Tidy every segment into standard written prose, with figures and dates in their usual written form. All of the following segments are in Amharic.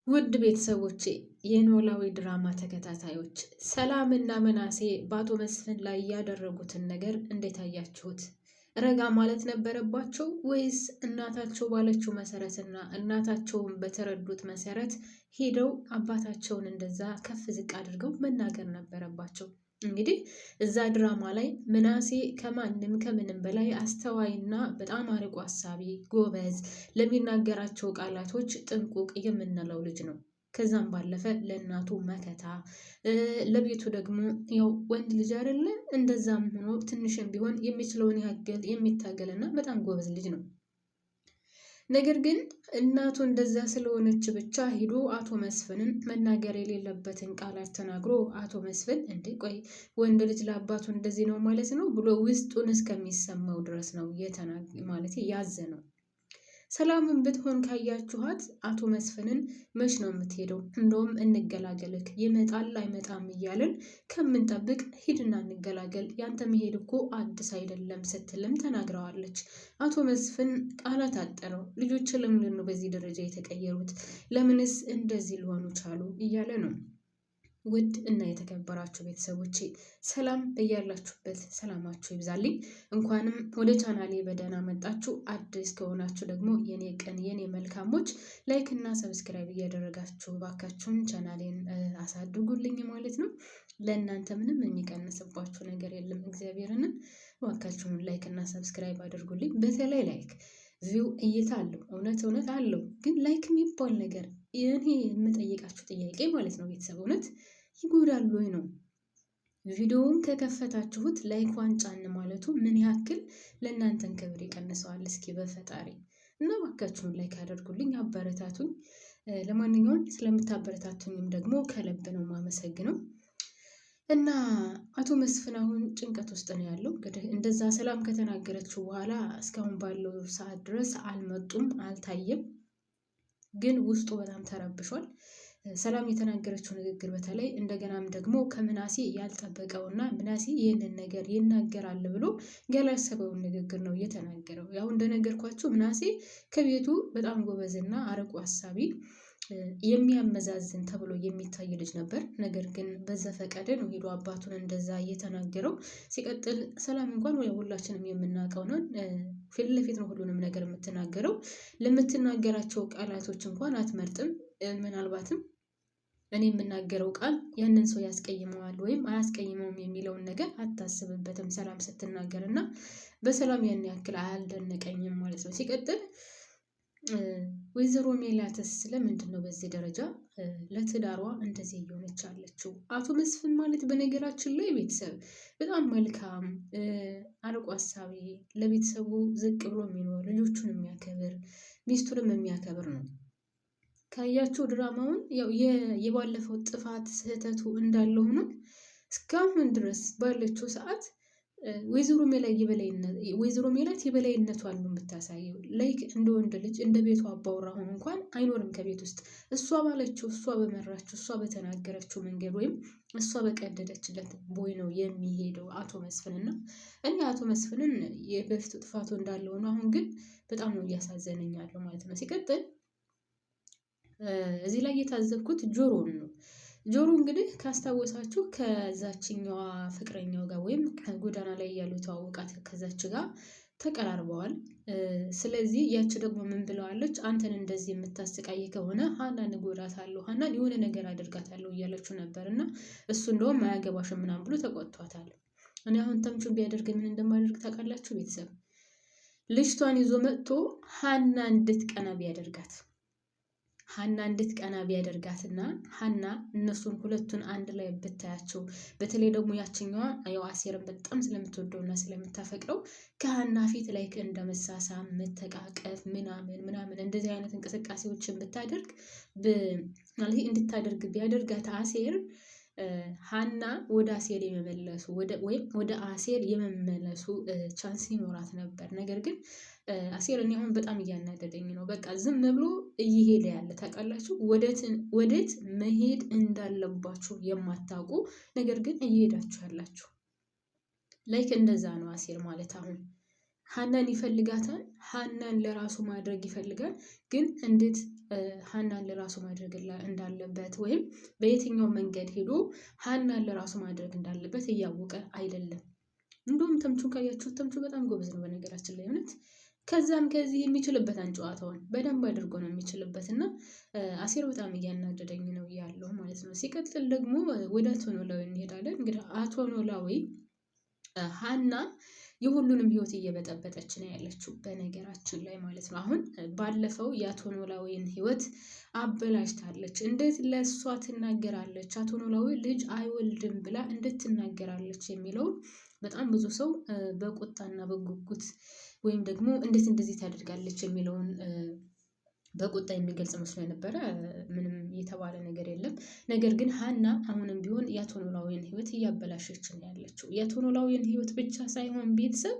ውድ ቤተሰቦቼ የኖላዊ ድራማ ተከታታዮች ሰላምና ምናሴ በአቶ መስፍን ላይ ያደረጉትን ነገር እንዴት አያችሁት? ረጋ ማለት ነበረባቸው ወይስ እናታቸው ባለችው መሰረትና እናታቸውን በተረዱት መሰረት ሄደው አባታቸውን እንደዛ ከፍ ዝቅ አድርገው መናገር ነበረባቸው? እንግዲህ እዛ ድራማ ላይ ምናሴ ከማንም ከምንም በላይ አስተዋይና በጣም አርቆ አሳቢ ጎበዝ፣ ለሚናገራቸው ቃላቶች ጥንቁቅ የምንለው ልጅ ነው። ከዛም ባለፈ ለእናቱ መከታ፣ ለቤቱ ደግሞ ያው ወንድ ልጅ አይደለ፣ እንደዛም ሆኖ ትንሽም ቢሆን የሚችለውን ያገል የሚታገልና በጣም ጎበዝ ልጅ ነው። ነገር ግን እናቱ እንደዛ ስለሆነች ብቻ ሂዶ አቶ መስፍንን መናገር የሌለበትን ቃላት ተናግሮ አቶ መስፍን እንዴ ቆይ ወንድ ልጅ ለአባቱ እንደዚህ ነው ማለት ነው ብሎ ውስጡን እስከሚሰማው ድረስ ነው ማለት ያዘነው። ሰላምን ብትሆን ካያችኋት አቶ መስፍንን መች ነው የምትሄደው? እንደውም እንገላገልክ ይመጣል አይመጣም እያልን ከምንጠብቅ ሂድና እንገላገል፣ ያንተ መሄድ እኮ አዲስ አይደለም ስትልም ተናግረዋለች። አቶ መስፍን ቃላት አጠረው። ልጆች ለምንድን ነው በዚህ ደረጃ የተቀየሩት? ለምንስ እንደዚህ ሊሆኑ ቻሉ? እያለ ነው። ውድ እና የተከበራችሁ ቤተሰቦቼ ሰላም እያላችሁበት ሰላማችሁ ይብዛልኝ። እንኳንም ወደ ቻናሌ በደህና መጣችሁ። አዲስ ከሆናችሁ ደግሞ የኔ ቀን የኔ መልካሞች ላይክ እና ሰብስክራይብ እያደረጋችሁ ባካችሁን ቻናሌን አሳድጉልኝ ማለት ነው። ለእናንተ ምንም የሚቀንስባችሁ ነገር የለም። እግዚአብሔርን ባካችሁን ላይክ እና ሰብስክራይብ አድርጉልኝ። በተለይ ላይክ ቪው እይታ አለው፣ እውነት አለው። ግን ላይክ የሚባል ነገር እኔ የምጠይቃችሁ ጥያቄ ማለት ነው ቤተሰብ እውነት ይጎዳሉ ወይ ነው? ቪዲዮውን ከከፈታችሁት ላይኳን ጫን ማለቱ ምን ያክል ለእናንተን ክብር ይቀንሰዋል? እስኪ በፈጣሪ እና ባካችሁን ላይክ አድርጉልኝ፣ አበረታቱኝ። ለማንኛውም ስለምታበረታቱኝም ደግሞ ከልብ ነው የማመሰግነው። እና አቶ መስፍን አሁን ጭንቀት ውስጥ ነው ያለው። እንግዲህ እንደዛ ሰላም ከተናገረችው በኋላ እስካሁን ባለው ሰዓት ድረስ አልመጡም፣ አልታየም። ግን ውስጡ በጣም ተረብሿል። ሰላም የተናገረችው ንግግር በተለይ እንደገናም ደግሞ ከምናሴ ያልጠበቀውና ምናሴ ይህንን ነገር ይናገራል ብሎ ያላሰበውን ንግግር ነው የተናገረው። ያው እንደነገርኳቸው ምናሴ ከቤቱ በጣም ጎበዝና አርቆ አሳቢ የሚያመዛዝን ተብሎ የሚታይ ልጅ ነበር። ነገር ግን በዘፈቀደ ነው ሄዶ አባቱን እንደዛ እየተናገረው። ሲቀጥል ሰላም እንኳን ወይ ሁላችንም የምናውቀው ነው፣ ፊት ለፊት ነው ሁሉንም ነገር የምትናገረው። ለምትናገራቸው ቃላቶች እንኳን አትመርጥም። ምናልባትም እኔ የምናገረው ቃል ያንን ሰው ያስቀይመዋል ወይም አያስቀይመውም የሚለውን ነገር አታስብበትም ሰላም ስትናገር እና በሰላም ያን ያክል አያልደነቀኝም ማለት ነው። ሲቀጥል ወይዘሮ ሜላትስ ለምንድን ነው በዚህ ደረጃ ለትዳሯ እንደዚህ እየሆነች አለችው? አቶ መስፍን ማለት በነገራችን ላይ ቤተሰብ በጣም መልካም አርቆ አሳቢ፣ ለቤተሰቡ ዝቅ ብሎ የሚኖር ልጆቹን የሚያከብር ሚስቱንም የሚያከብር ነው። ካያችሁ ድራማውን ያው የባለፈው ጥፋት ስህተቱ እንዳለ ሆኖ እስካሁን ድረስ ባለችው ሰዓት ወይዘሮ ሜላት የበላይነቷን ነው የምታሳየው። ላይክ እንደ ወንድ ልጅ እንደ ቤቷ አባወራ ሆኖ እንኳን አይኖርም ከቤት ውስጥ። እሷ ባለችው፣ እሷ በመራችው፣ እሷ በተናገረችው መንገድ ወይም እሷ በቀደደችለት ቦይ ነው የሚሄደው አቶ መስፍንና እኔ አቶ መስፍንን የበፊቱ ጥፋቱ እንዳለ ሆኖ አሁን ግን በጣም ነው እያሳዘነኝ ያለው ማለት ነው። ሲቀጥል እዚህ ላይ የታዘብኩት ጆሮን ነው። ጆሮ እንግዲህ ካስታወሳችሁ ከዛችኛዋ ፍቅረኛው ጋር ወይም ከጎዳና ላይ ያሉ ተዋወቃት ከዛች ጋር ተቀራርበዋል። ስለዚህ ያቺ ደግሞ ምን ብለዋለች? አንተን እንደዚህ የምታስቃይ ከሆነ ሀናን እጎዳታለሁ፣ ሀናን የሆነ ነገር አድርጋታለሁ እያለችው ነበር እና እሱ እንደውም አያገባሽም ምናምን ብሎ ተቆጥቷታል። እኔ አሁን ተምቹ ቢያደርግ ምን እንደማደርግ ታውቃላችሁ ቤተሰብ? ልጅቷን ይዞ መጥቶ ሀና እንድትቀና ቢያደርጋትና ሀና እነሱን ሁለቱን አንድ ላይ ብታያቸው፣ በተለይ ደግሞ ያችኛዋ ያው አሴርን በጣም ስለምትወደውና ስለምታፈቅረው ከሀና ፊት ላይ እንደ መሳሳም መተቃቀፍ ምናምን እንደዚህ አይነት እንቅስቃሴዎችን እንድታደርግ ቢያደርጋት አሴር ሀና ወደ አሴር የመመለሱ ቻንስ ይኖራት ነበር። ነገር ግን አሴር እኔ አሁን በጣም እያናደደኝ ነው። በቃ ዝም ብሎ እየሄደ ያለ ታውቃላችሁ፣ ወዴት መሄድ እንዳለባችሁ የማታውቁ ነገር ግን እየሄዳችሁ ያላችሁ ላይክ እንደዛ ነው አሴር ማለት። አሁን ሀናን ይፈልጋታል። ሀናን ለራሱ ማድረግ ይፈልጋል። ግን እንዴት ሀናን ለራሱ ማድረግ እንዳለበት ወይም በየትኛው መንገድ ሄዶ ሀናን ለራሱ ማድረግ እንዳለበት እያወቀ አይደለም። እንዲሁም ተምቹን ካያችሁት ተምቹ በጣም ጎበዝ ነው በነገራችን ላይ እውነት። ከዛም ከዚህ የሚችልበት ጨዋታውን በደንብ አድርጎ ነው የሚችልበት እና አሴር በጣም እያናደደኝ ነው ያለው ማለት ነው። ሲቀጥል ደግሞ ወደ አቶ ኖላዊ እንሄዳለን። እንግዲህ አቶ ኖላዊ ሀና የሁሉንም ህይወት እየበጠበጠች ነው ያለችው በነገራችን ላይ ማለት ነው። አሁን ባለፈው የአቶ ኖላዊን ህይወት አበላሽታለች። እንዴት ለእሷ ትናገራለች? አቶ ኖላዊ ልጅ አይወልድም ብላ እንዴት ትናገራለች የሚለውን በጣም ብዙ ሰው በቁጣና በጉጉት ወይም ደግሞ እንዴት እንደዚህ ታደርጋለች የሚለውን በቁጣ የሚገልጽ መስሎ የነበረ ምንም የተባለ ነገር የለም። ነገር ግን ሀና አሁንም ቢሆን የአቶ ኖላዊን ህይወት እያበላሸች ነው ያለችው። የአቶ ኖላዊን ህይወት ብቻ ሳይሆን ቤተሰብ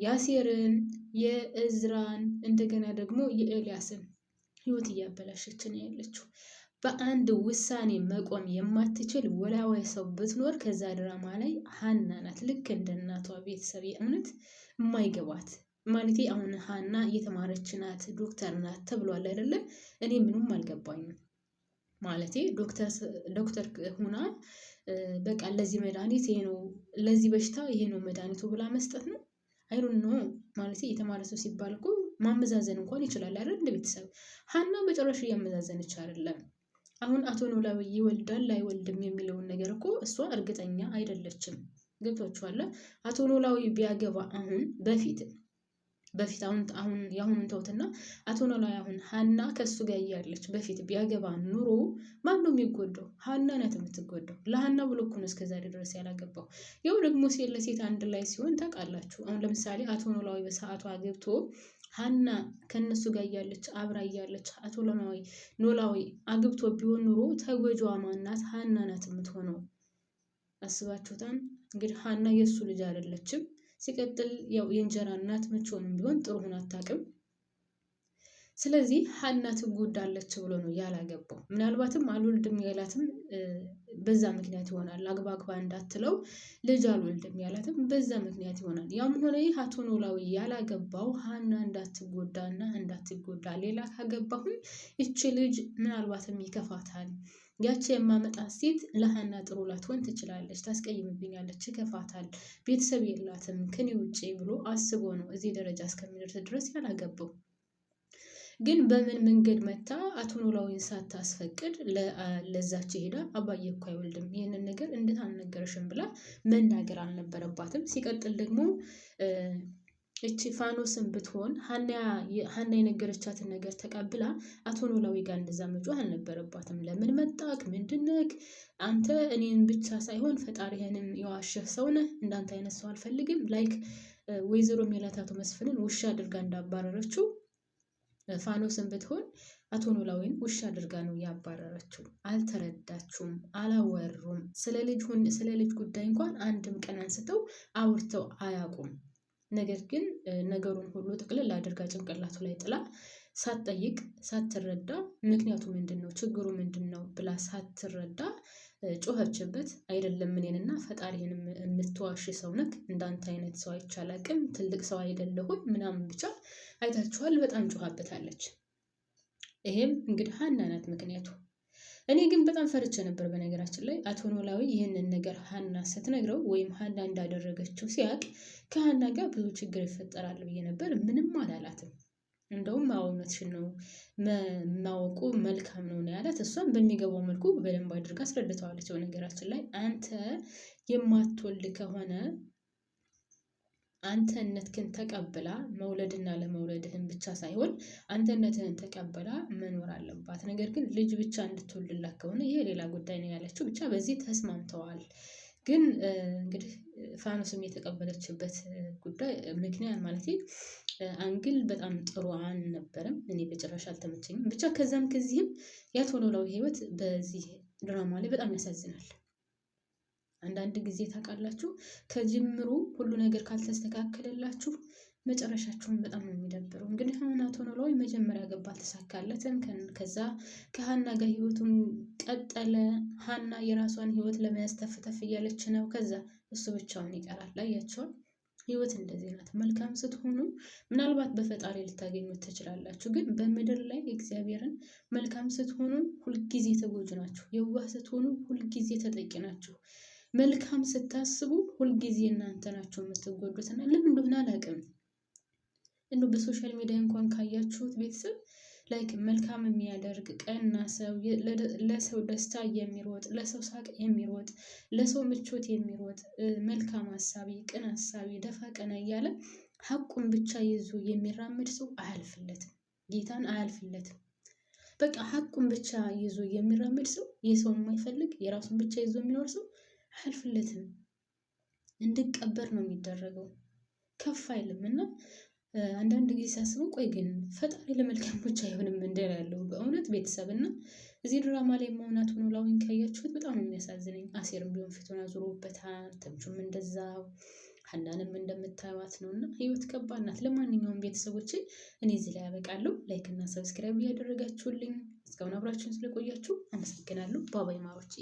የአሴርን፣ የእዝራን እንደገና ደግሞ የኤልያስን ህይወት እያበላሸች ነው ያለችው። በአንድ ውሳኔ መቆም የማትችል ወላዋይ ሰው ብትኖር ከዛ ድራማ ላይ ሀና ናት። ልክ እንደ እናቷ ቤተሰብ የእውነት የማይገባት ማለቴ አሁን ሀና እየተማረች ናት፣ ዶክተር ናት ተብሏል አይደለም። እኔ ምንም አልገባኝም ማለቴ ዶክተር ሁና በቃ ለዚህ መድኃኒት ይሄ ነው፣ ለዚህ በሽታ ይሄ ነው መድኃኒቱ ብላ መስጠት ነው። አይሩን ነው ማለቴ የተማረ ሰው ሲባል እኮ ማመዛዘን እንኳን ይችላል አይደል? እንደ ቤተሰብ ሀና በጭራሽ እያመዛዘነች አይደለም። አሁን አቶ ኖላዊ ይወልዳል አይወልድም የሚለውን ነገር እኮ እሷ እርግጠኛ አይደለችም። ገብቷችኋል? አቶ ኖላዊ ቢያገባ አሁን በፊት አሁን የአሁኑን ተውትና አቶ ኖላዊ አሁን ሀና ከሱ ጋር እያለች በፊት ቢያገባ ኑሮ ማን ነው የሚጎዳው? ሀና ናት የምትጎዳው። ለሀና ብሎ እኮ ነው እስከዛሬ ድረስ ያላገባው። ያው ደግሞ ሴት ለሴት አንድ ላይ ሲሆን ታውቃላችሁ። አሁን ለምሳሌ አቶ ኖላዊ በሰዓቱ አገብቶ ሀና ከነሱ ጋር እያለች አብራ እያለች አቶ ኖላዊ አግብቶ ቢሆን ኑሮ ተጎጂዋ ማናት? ሀና ናት የምትሆነው። አስባችሁታን? እንግዲህ ሀና የእሱ ልጅ አይደለችም። ሲቀጥል ያው የእንጀራ እናት መቼውንም ቢሆን ጥሩ ሆና አታውቅም። ስለዚህ ሀና ትጎዳለች ብሎ ነው ያላገባው። ምናልባትም አልወልድም ያላትም በዛ ምክንያት ይሆናል። አግባግባ እንዳትለው ልጅ አልወልድም ያላትም በዛ ምክንያት ይሆናል። ያም ሆነ ይህ አቶ ኖላዊ ያላገባው ሀና እንዳትጎዳና እንዳትጎዳ፣ ሌላ ካገባሁም ይቺ ልጅ ምናልባትም ይከፋታል፣ ያቺ የማመጣት ሴት ለሀና ጥሩ ላትሆን ትችላለች፣ ታስቀይምብኛለች፣ ይከፋታል፣ ቤተሰብ የላትም ከኔ ውጭ ብሎ አስቦ ነው እዚህ ደረጃ እስከሚደርስ ድረስ ያላገባው። ግን በምን መንገድ መታ አቶ ኖላዊን ሳታስፈቅድ ለዛች ሄዳ አባዬ እኮ አይወልድም ይህንን ነገር እንዴት አልነገረሽም ብላ መናገር አልነበረባትም። ሲቀጥል ደግሞ እቺ ፋኖስን ብትሆን ሀና የነገረቻትን ነገር ተቀብላ አቶ ኖላዊ ጋር እንደዛ መጮህ አልነበረባትም። ለምን መጣክ? ምንድነክ? አንተ እኔን ብቻ ሳይሆን ፈጣሪህንም የዋሸህ ሰው ነህ። እንዳንተ አይነት ሰው አልፈልግም። ላይክ ወይዘሮ ሜላት አቶ መስፍንን ውሻ አድርጋ እንዳባረረችው ፋኖስን ብትሆን አቶ ኖላዊን ውሻ አድርጋ ነው ያባረረችው። አልተረዳችሁም፣ አላወሩም። ስለ ልጅ ጉዳይ እንኳን አንድም ቀን አንስተው አውርተው አያውቁም። ነገር ግን ነገሩን ሁሉ ጥቅልል አድርጋ ጭንቅላቱ ላይ ጥላ ሳትጠይቅ ሳትረዳ ምክንያቱ ምንድን ነው ችግሩ ምንድን ነው ብላ ሳትረዳ ጮኸችበት። አይደለም እኔንና ፈጣሪህንም የምትዋሽ ሰው ነክ፣ እንዳንተ አይነት ሰው አይቻላቅም፣ ትልቅ ሰው አይደለሁም ምናምን ብቻ አይታችኋል። በጣም ጮኻበታለች። ይሄም እንግዲህ ሀና ናት ምክንያቱ። እኔ ግን በጣም ፈርቼ ነበር በነገራችን ላይ አቶ ኖላዊ ይህንን ነገር ሀና ስትነግረው ወይም ሀና እንዳደረገችው ሲያቅ ከሀና ጋር ብዙ ችግር ይፈጠራል ብዬ ነበር። ምንም አላላትም። እንደውም እውነትሽን ነው ማወቁ መልካም ነው ያላት። እሷም በሚገባው መልኩ በደንብ አድርጋ አስረድተዋለች። በነገራችን ላይ አንተ የማትወልድ ከሆነ አንተነትህን ተቀብላ መውለድና ለመውለድህን ብቻ ሳይሆን አንተነትህን ተቀብላ መኖር አለባት። ነገር ግን ልጅ ብቻ እንድትወልድላት ከሆነ ይሄ ሌላ ጉዳይ ነው ያለችው። ብቻ በዚህ ተስማምተዋል። ግን እንግዲህ ፋኖስም የተቀበለችበት ጉዳይ ምክንያት ማለት አንግል በጣም ጥሩ አልነበረም። እኔ በጭራሽ አልተመቸኝም። ብቻ ከዛም ከዚህም የአቶ ኖላዊ ህይወት በዚህ ድራማ ላይ በጣም ያሳዝናል። አንዳንድ ጊዜ ታውቃላችሁ ከጅምሩ ሁሉ ነገር ካልተስተካከለላችሁ መጨረሻችሁን በጣም ነው የሚደብረው። እንግዲህ አሁን አቶ ኖላዊ መጀመሪያ ገባ አልተሳካለትም። ከዛ ከሀና ጋር ህይወቱን ቀጠለ። ሀና የራሷን ህይወት ለመያዝ ተፍተፍ እያለች ነው። ከዛ እሱ ብቻውን ይቀራል። አያችኋል። ህይወት እንደዚህ ናት። መልካም ስትሆኑ ምናልባት በፈጣሪ ልታገኙት ትችላላችሁ፣ ግን በምድር ላይ እግዚአብሔርን መልካም ስትሆኑ ሁልጊዜ ተጎጂ ናችሁ። የዋህ ስትሆኑ ሁልጊዜ ተጠቂ ናችሁ። መልካም ስታስቡ ሁልጊዜ እናንተ ናችሁ የምትጎዱት። እና ለምን እንደሆነ አላውቅም። እንደው በሶሻል ሚዲያ እንኳን ካያችሁት ቤተሰብ ላይክ መልካም የሚያደርግ ቀና ሰው፣ ለሰው ደስታ የሚሮጥ፣ ለሰው ሳቅ የሚሮጥ፣ ለሰው ምቾት የሚሮጥ፣ መልካም ሀሳቢ፣ ቅን ሀሳቢ፣ ደፋ ቀና እያለ ሀቁን ብቻ ይዞ የሚራመድ ሰው አያልፍለትም፣ ጌታን አያልፍለትም። በቃ ሀቁን ብቻ ይዞ የሚራመድ ሰው፣ የሰውን የማይፈልግ የራሱን ብቻ ይዞ የሚኖር ሰው አያልፍለትም። እንድቀበር ነው የሚደረገው፣ ከፍ አይልም። እና አንዳንድ ጊዜ ሳስበው ቆይ ግን ፈጣሪ ለመልካሞች አይሆንም እንደላ ያለው በእውነት ቤተሰብ። እና እዚህ ድራማ ላይ መሆናት ኖላዊን ካያችሁት በጣም ነው የሚያሳዝነኝ። አሴርም ቢሆን ፊቱን አዙሮበታል፣ ተምቹም እንደዛው፣ ሀናንም እንደምታዩት ነው። እና ህይወት ከባድ ናት። ለማንኛውም ቤተሰቦቼ እኔ እዚህ ላይ ያበቃለሁ። ላይክ እና ሰብስክራይብ እያደረጋችሁልኝ እስካሁን አብራችሁን ስለቆያችሁ አመሰግናለሁ። ባባይ ማሮቼ